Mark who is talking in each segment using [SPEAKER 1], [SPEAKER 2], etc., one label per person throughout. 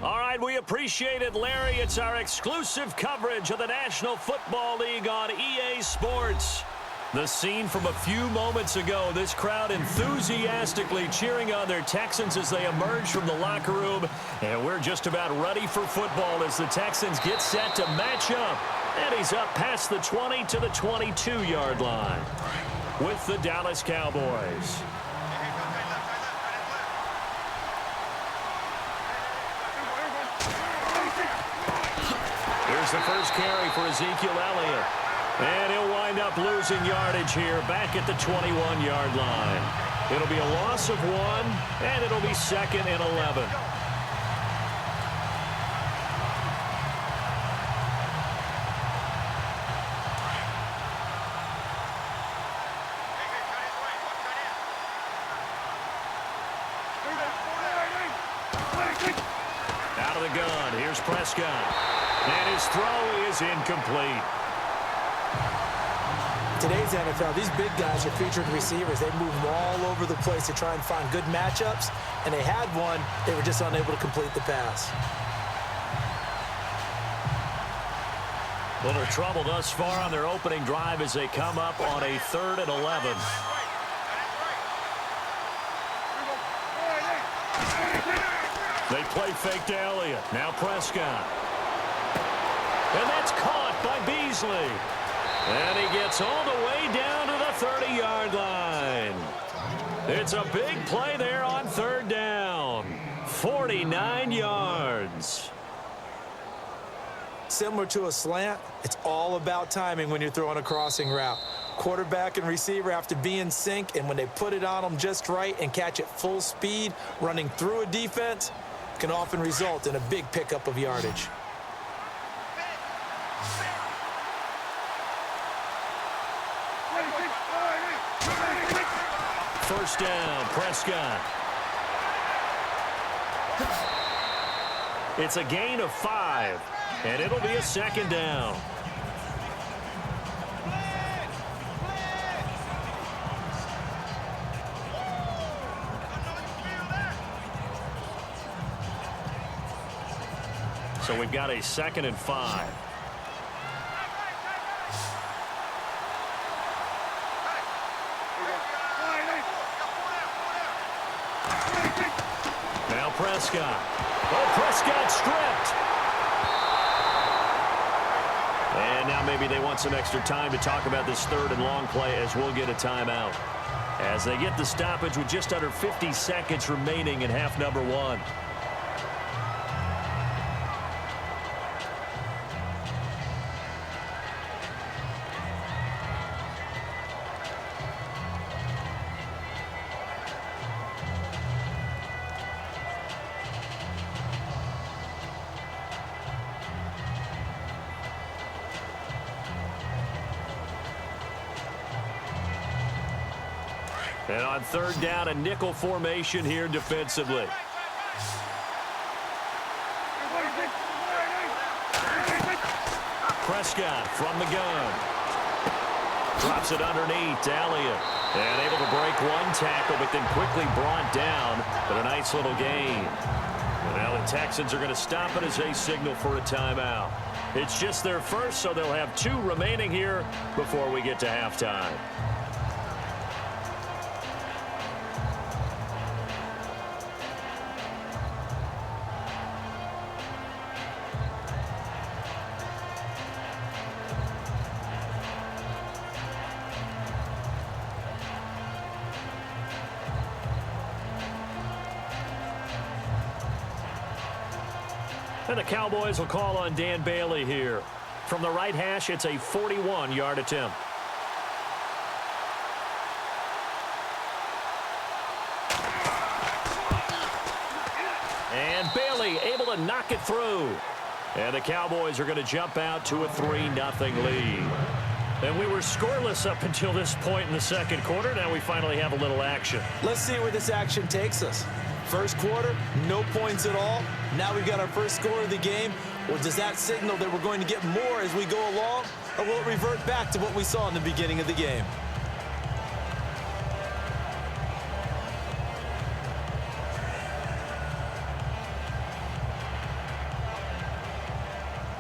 [SPEAKER 1] All right, we appreciate it, Larry. It's our exclusive coverage of the National Football League on EA Sports. The scene from a few moments ago, this crowd enthusiastically cheering on their Texans as they emerge from the locker room. And we're just about ready for football as the Texans get set to match up. And he's up past the 20 to the 22-yard line with the Dallas Cowboys. Here's the first carry for Ezekiel Elliott. And he'll wind up losing yardage here back at the 21-yard line. It'll be a loss of 1, and it'll be 2nd and 11. Out of the gun, here's Prescott. And his throw is incomplete.
[SPEAKER 2] Today's NFL, these big guys are featured receivers. They move all over the place to try and find good matchups, and they had one. They were just unable to complete the pass.
[SPEAKER 1] Little trouble thus far on their opening drive as they come up on a 3rd and 11. They play fake to Elliott. Now Prescott. And that's caught by Beasley. And he gets all the way down to the 30-yard line. It's a big play there on 3rd down. 49 yards.
[SPEAKER 2] Similar to a slant, it's all about timing when you're throwing a crossing route. Quarterback and receiver have to be in sync, and when they put it on them just right and catch it full speed, running through a defense, can often result in a big pickup of yardage.
[SPEAKER 1] First down, Prescott. It's a gain of 5, and it'll be a 2nd down. So we've got a 2nd and 5. Now Prescott. Oh, Prescott stripped. And now maybe they want some extra time to talk about this 3rd and long play as we'll get a timeout. As they get the stoppage with just under 50 seconds remaining in half number 1. And on 3rd down, a nickel formation here defensively. Prescott from the gun. Drops it underneath to Elliott. And able to break one tackle, but then quickly brought down. But a nice little gain. And now the Texans are going to stop it as they signal for a timeout. It's just their first, so they'll have 2 remaining here before we get to halftime. And the Cowboys will call on Dan Bailey here. From the right hash, it's a 41-yard attempt. And Bailey able to knock it through. And the Cowboys are going to jump out to a 3-0 lead. And we were scoreless up until this point in the 2nd quarter. Now we finally have a little action.
[SPEAKER 2] Let's see where this action takes us. First quarter, no points at all. Now we've got our first score of the game. Well, does that signal that we're going to get more as we go along? Or will it revert back to what we saw in the beginning of the game?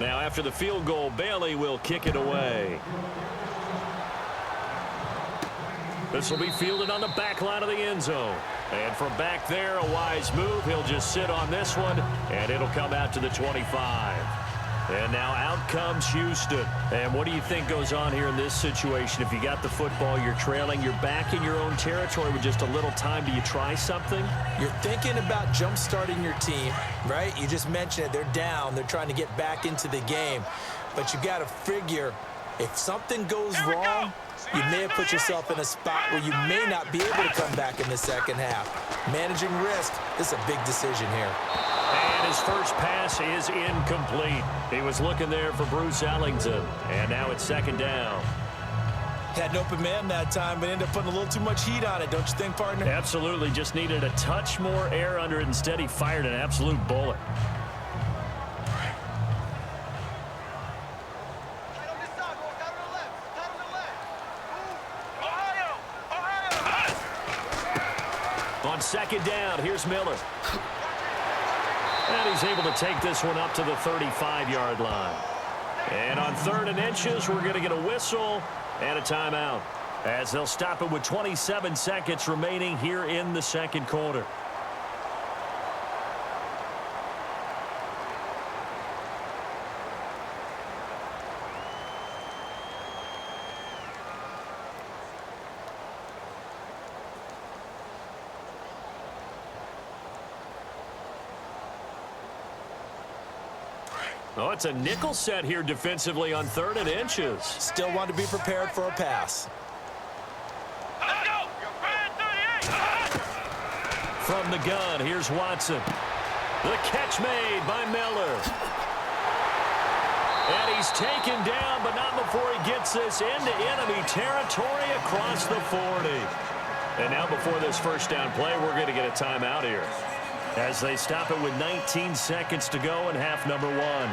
[SPEAKER 1] Now, after the field goal, Bailey will kick it away. This will be fielded on the back line of the end zone. And from back there, a wise move. He'll just sit on this one, and it'll come out to the 25. And now out comes Houston. And what do you think goes on here in this situation? If you got the football, you're trailing, you're back in your own territory with just a little time. Do you try something?
[SPEAKER 2] You're thinking about jump-starting your team, right? You just mentioned it. They're down. They're trying to get back into the game. But you got to figure if something goes wrong, you may have put yourself in a spot where you may not be able to come back in the second half. Managing risk is a big decision here.
[SPEAKER 1] And his first pass is incomplete. He was looking there for Bruce Ellington. And now it's second down.
[SPEAKER 2] Had an open man that time, but ended up putting a little too much heat on it, don't you think, partner?
[SPEAKER 1] Absolutely. Just needed a touch more air under it. Instead, he fired an absolute bullet. On second down, here's Miller. And he's able to take this one up to the 35-yard line. And on 3rd and inches, we're going to get a whistle and a timeout, as they'll stop it with 27 seconds remaining here in the second quarter. Oh, it's a nickel set here defensively on 3rd and inches.
[SPEAKER 2] Still want to be prepared for a pass.
[SPEAKER 3] Let's go!
[SPEAKER 1] From the gun, here's Watson. The catch made by Miller. And he's taken down, but not before he gets this into enemy territory across the 40. And now before this first down play, we're going to get a timeout here, as they stop it with 19 seconds to go in half number 1.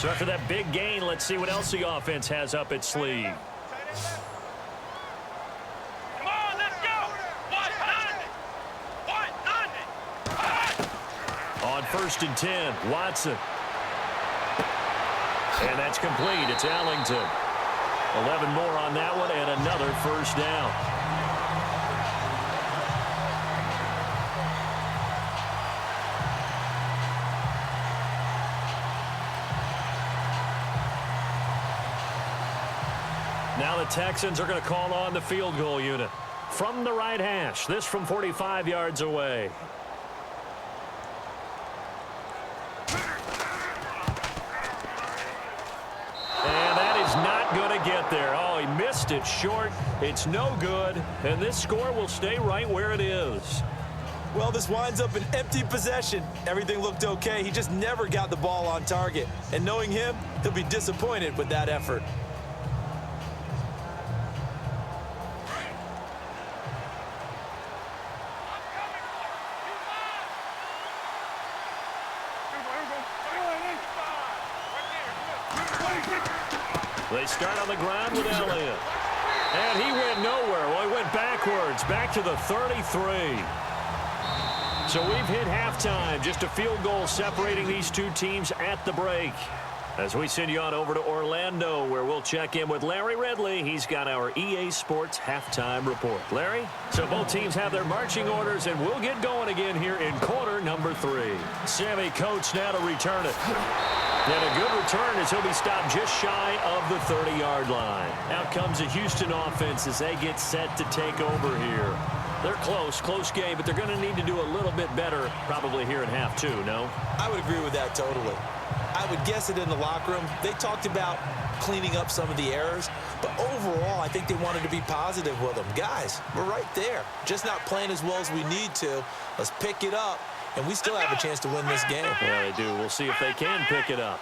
[SPEAKER 1] So after that big gain, let's see what else the offense has up its sleeve.
[SPEAKER 3] Come on, let's go! 100!
[SPEAKER 1] On 1st and 10, Watson. And that's complete. It's Ellington. 11 more on that one, and another first down. Now the Texans are going to call on the field goal unit from the right hash. This from 45 yards away. And that is not going to get there. Oh, he missed it short. It's no good. And this score will stay right where it is.
[SPEAKER 2] Well, this winds up an empty possession. Everything looked okay. He just never got the ball on target. And knowing him, he'll be disappointed with that effort.
[SPEAKER 1] They start on the ground with Elliott. And he went nowhere. Well, he went backwards, back to the 33. So we've hit halftime. Just a field goal separating these two teams at the break. As we send you on over to Orlando, where we'll check in with Larry Ridley. He's got our EA Sports halftime report. Larry? So both teams have their marching orders, and we'll get going again here in quarter number 3. Sammy Coates now to return it. And a good return as he'll be stopped just shy of the 30-yard line. Out comes the Houston offense as they get set to take over here. They're close game, but they're going to need to do a little bit better probably here in half 2, no?
[SPEAKER 2] I would agree with that totally. I would guess it in the locker room. They talked about cleaning up some of the errors, but overall, I think they wanted to be positive with them. Guys, we're right there. Just not playing as well as we need to. Let's pick it up, and we still have a chance to win this game.
[SPEAKER 1] Yeah, they do. We'll see if they can pick it up.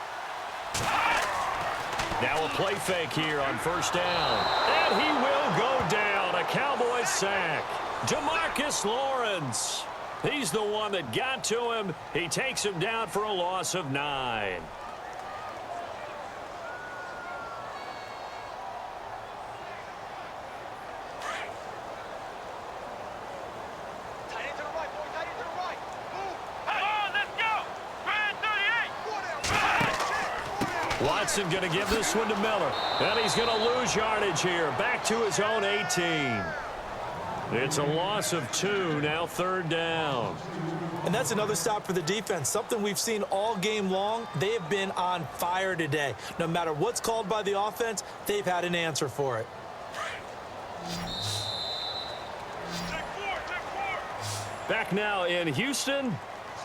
[SPEAKER 1] Now a play fake here on first down. And he will go down. A Cowboys sack. DeMarcus Lawrence. He's the one that got to him. He takes him down for a loss of 9. Watson going to give this one to Miller. And he's going to lose yardage here. Back to his own 18. It's a loss of 2, now 3rd down.
[SPEAKER 2] And that's another stop for the defense, something we've seen all game long. They have been on fire today. No matter what's called by the offense, they've had an answer for it.
[SPEAKER 1] Back now in Houston.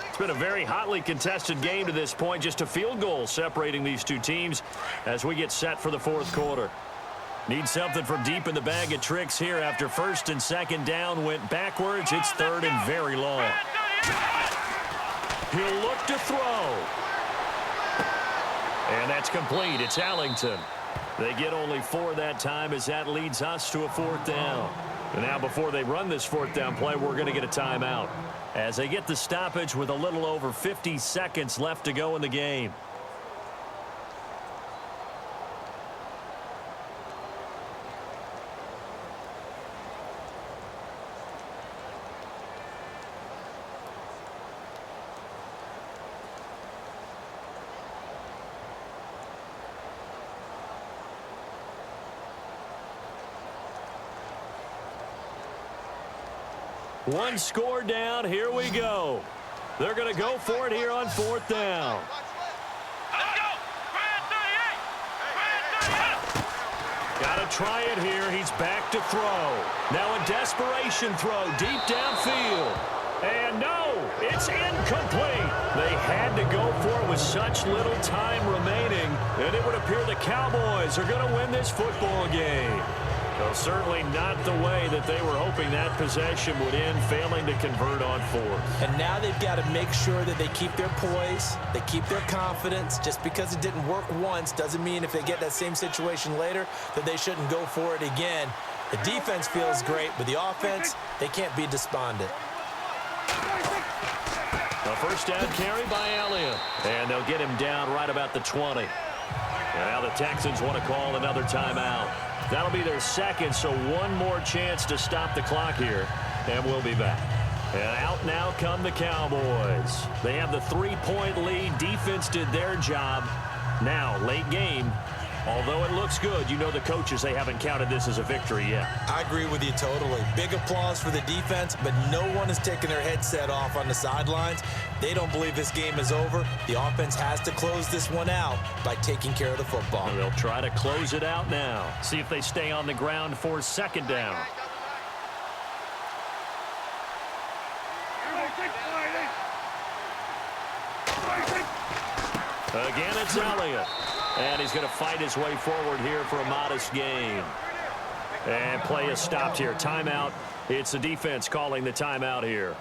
[SPEAKER 1] It's been a very hotly contested game to this point. Just a field goal separating these two teams as we get set for the 4th quarter. Need something from deep in the bag of tricks here after 1st and 2nd down went backwards. It's 3rd and very long. He'll look to throw. And that's complete. It's Allington. They get only 4 that time as that leads us to a 4th down. And now before they run this 4th down play, we're going to get a timeout as they get the stoppage with a little over 50 seconds left to go in the game. One score down. Here we go. They're going to go for it here on 4th down.
[SPEAKER 3] Let's go.
[SPEAKER 1] Got to try it here. He's back to throw. Now a desperation throw deep downfield. And no, it's incomplete. They had to go for it with such little time remaining. And it would appear the Cowboys are going to win this football game. Well, certainly not the way that they were hoping that possession would end, failing to convert on 4th.
[SPEAKER 2] And now they've got to make sure that they keep their poise, they keep their confidence. Just because it didn't work once doesn't mean if they get that same situation later that they shouldn't go for it again. The defense feels great, but the offense, they can't be despondent.
[SPEAKER 1] A 1st down carry by Elliott. And they'll get him down right about the 20. And now the Texans want to call another timeout. That'll be their 2nd, so one more chance to stop the clock here, and we'll be back. And out now come the Cowboys. They have the 3-point lead. Defense did their job. Now, late game, although it looks good, you know the coaches, they haven't counted this as a victory yet.
[SPEAKER 2] I agree with you totally. Big applause for the defense, but no one is taking their headset off on the sidelines. They don't believe this game is over. The offense has to close this one out by taking care of the football.
[SPEAKER 1] And they'll try to close it out now. See if they stay on the ground for 2nd down. Again, it's Elliott. And he's going to fight his way forward here for a modest gain. And play is stopped here. Timeout. It's the defense calling the timeout here.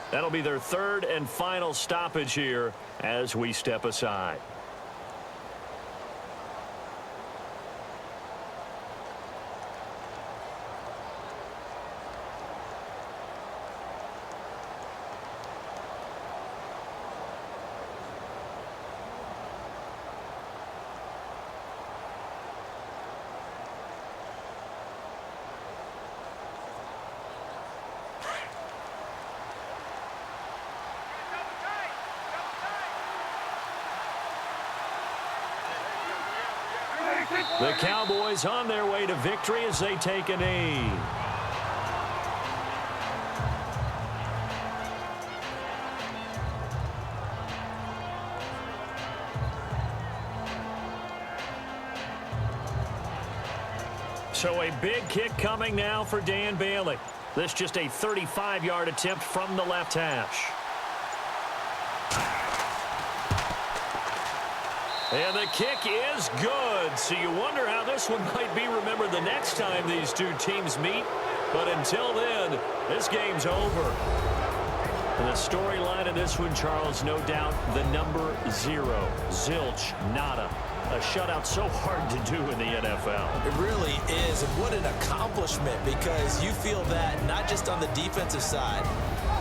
[SPEAKER 1] That'll be their 3rd and final stoppage here as we step aside. The Cowboys on their way to victory as they take a knee. So a big kick coming now for Dan Bailey. This just a 35-yard attempt from the left hash. And the kick is good. So you wonder how this one might be remembered the next time these two teams meet. But until then, this game's over. And the storyline of this one, Charles, no doubt the number 0. Zilch, nada. A shutout so hard to do in the NFL.
[SPEAKER 2] It really is, and what an accomplishment, because you feel that not just on the defensive side,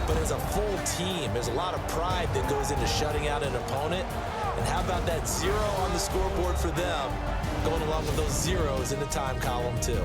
[SPEAKER 2] but as a full team. There's a lot of pride that goes into shutting out an opponent. And how about that 0 on the scoreboard for them, going along with those zeros in the time column too.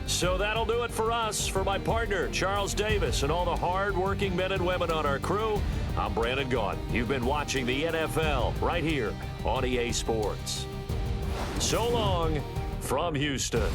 [SPEAKER 1] So that'll do it for us. For my partner, Charles Davis, and all the hard-working men and women on our crew, I'm Brandon Gaudin. You've been watching the NFL right here on EA Sports. So long from Houston.